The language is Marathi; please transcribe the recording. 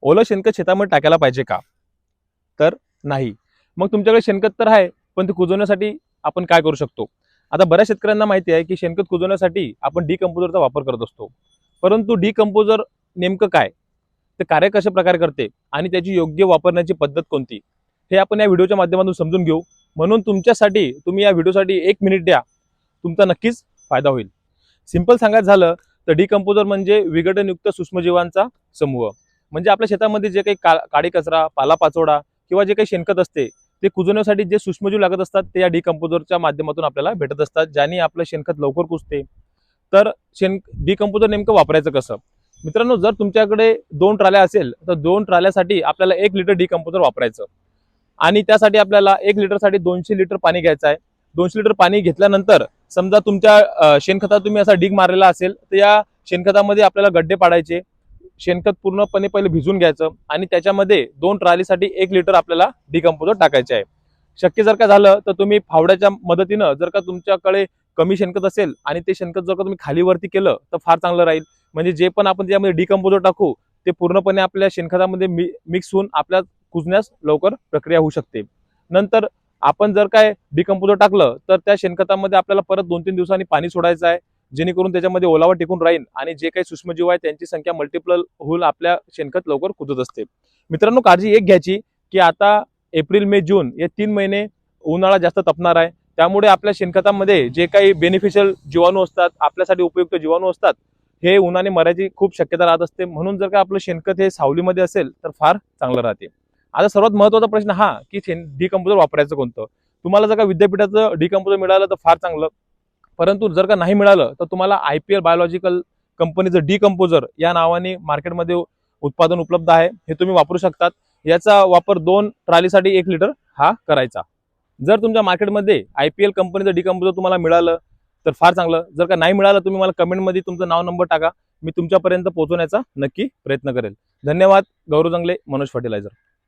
ओलं शेणखत शेतामध्ये टाकायला पाहिजे का? तर नाही. मग तुमच्याकडे शेणखत तर आहे, पण ते कुजवण्यासाठी आपण काय करू शकतो? आता बऱ्याच शेतकऱ्यांना माहिती आहे की शेणखत कुजवण्यासाठी आपण डिकंपोजरचा वापर करत असतो. परंतु डिकंपोजर नेमकं काय? ते कार्य कशा प्रकारे करते आणि त्याची योग्य वापरण्याची पद्धत कोणती? हे आपण या व्हिडिओच्या माध्यमातून समजून घेऊ. म्हणून तुमच्यासाठी तुम्ही या व्हिडिओसाठी 1 मिनिट द्या. तुमचा नक्कीच फायदा होईल. सिंपल सांगायचं झालं तर डिकंपोजर म्हणजे विघटनयुक्त सूक्ष्मजीवांचा समूह. म्हणजे आपल्या शेतामध्ये जे काही काडी कचरा, पालापाचोळा किंवा जे काही शेणखत असते ते कुजवण्यासाठी जे सूक्ष्मजीव लागत असतात ते या डिकंपोजरच्या माध्यमातून आपल्याला भेटत असतात, ज्याने आपलं शेणखत लवकर कुजते. तर डिकंपोजर नेमकं वापरायचं कसं? मित्रांनो, जर तुमच्याकडे 2 ट्राल्या असेल तर 2 ट्राल्यासाठी आपल्याला 1 लिटर डिकंपोजर वापरायचं आणि त्यासाठी आपल्याला 1 लिटरसाठी 200 लिटर पाणी घ्यायचं आहे. 200 लिटर पाणी घेतल्यानंतर समजा तुमच्या शेणखतात तुम्ही असा डिग मारलेला असेल तर या शेणखतामध्ये आपल्याला गड्डे पाडायचे. शेणखत पूर्णपणे पहिले भिजून घ्यायचं आणि त्याच्यामध्ये 2 ट्रालीसाठी 1 लिटर आपल्याला डिकंपोजर टाकायचे आहे. शक्य जर का झालं तर तुम्ही फावड्याच्या मदतीनं, जर का तुमच्याकडे कमी शेणखत असेल आणि ते शेणखत जर का तुम्ही खाली वरती केलं तर फार चांगलं राहील. म्हणजे जे पण आपण त्यामध्ये डिकंपोजर टाकू ते पूर्णपणे आपल्या शेणखतामध्ये मिक्स होऊन आपल्या कुजण्यास लवकर प्रक्रिया होऊ शकते. नंतर आपण जर काय डिकंपोजर टाकलं तर त्या शेणखतामध्ये आपल्याला परत 2-3 दिवसांनी पाणी सोडायचं आहे, जेणेकरून त्याच्यामध्ये ओलावा टिकून राहील आणि जे काही सूक्ष्मजीव आहे त्यांची संख्या मल्टिपल होऊन आपल्या शेणखत लवकर कुजत असते. मित्रांनो, काळजी एक घ्यायची की आता एप्रिल, मे, जून हे 3 महिने उन्हाळा जास्त तपणार आहे. त्यामुळे आपल्या शेणखतामध्ये जे काही बेनिफिशियल जीवाणू असतात, आपल्यासाठी उपयुक्त जीवाणू असतात, हे उन्हाने मरायची खूप शक्यता राहत असते. म्हणून जर का आपलं शेणखत हे सावलीमध्ये असेल तर फार चांगलं राहते. आता सर्वात महत्त्वाचा प्रश्न हा की डिकंपोजर वापरायचं कोणतं? तुम्हाला जर का विद्यापीठाचं डिकंपोजर मिळालं तर फार चांगलं. परंतु जर का नाही मिळालं तर तुम्हाला IPL बायोलॉजिकल कंपनीचं डिकंपोजर या नावाने मार्केटमध्ये उत्पादन उपलब्ध आहे. हे तुम्ही वापरू शकतात. याचा वापर 2 ट्रालीसाठी 1 लिटर हा करायचा. जर तुमच्या मार्केटमध्ये IPL कंपनीचं डिकंपोजर तुम्हाला मिळालं तर फार चांगलं. जर का नाही मिळालं, तुम्ही मला कमेंटमध्ये तुमचं नाव, नंबर टाका. मी तुमच्यापर्यंत पोहोचवण्याचा नक्की प्रयत्न करेल. धन्यवाद. गौरव जंगले, मनोज फर्टिलायझर.